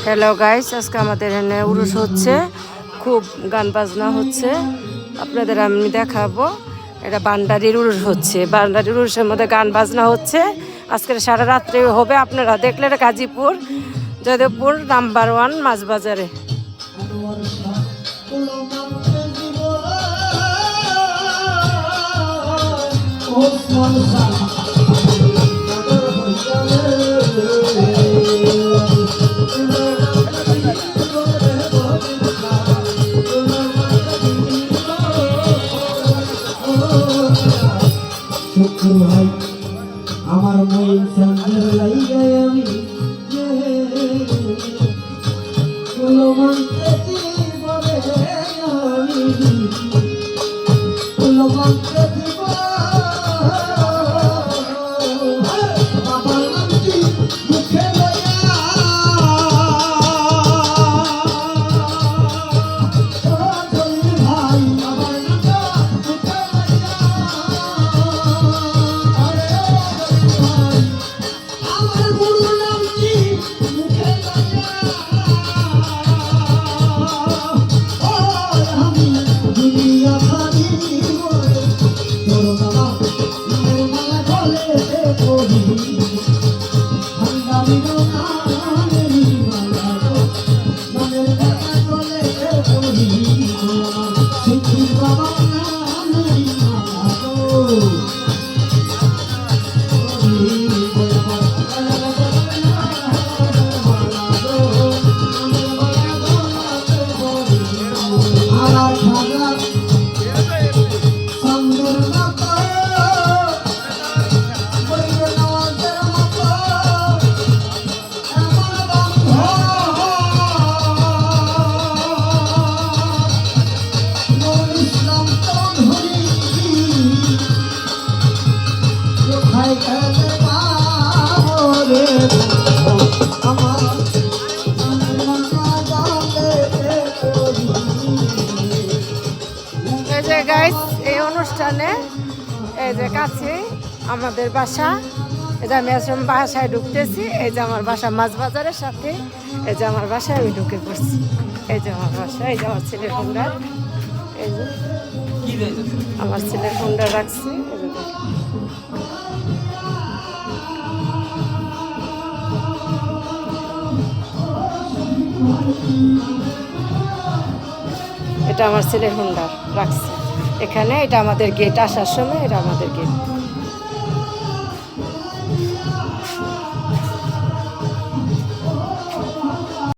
Hello guys, আজকে আমাদের এখানে উরুস হচ্ছে, খুব গান বাজনা হচ্ছে। আপনাদের আমি দেখাবো। এটা বান্ডারির উরুস হচ্ছে। বান্ডারির উরুসের মধ্যে গান বাজনা হচ্ছে। আজকের সারা রাত্রে হবে। আপনারা দেখলে এটা গাজীপুর জয়দেবপুর নাম্বার 1 মাছ বাজারে। ভাই আমার মন সন্দের লাইগায় আমি কুলো মানতে বলে আমি কুলো মানতে দিব বাবার নামটি মুখে লইয়া ভাই বাবার নামটা মুখে আমার গুরু নামটি মুখে আমি দুনিয়া খালি তোর বাবা নামের মালা গলে করি ভান্ডারি নামের মালা নামের মালা গলে করি সিদ্ধির বাবা নামের মালা এই যে গাইস, এই অনুষ্ঠানে এই যে কাছে আমাদের বাসা। এই যে আমি আসলে বাসায় ঢুকতেছি। এই যে আমার বাসা মাছ বাজারের সাথে। এই যে আমার বাসায় আমি ঢুকে পড়ছি। এই যে আমার বাসা, এই যে আমার ছেলের হুন্ডার, এই যে আমার ছেলের হুন্ডার রাখছি। এই যে এটা আমার ছেলের হুন্ডার রাখছি এখানে। এটা আমাদের গেট, আসার সময় এটা আমাদের গেট।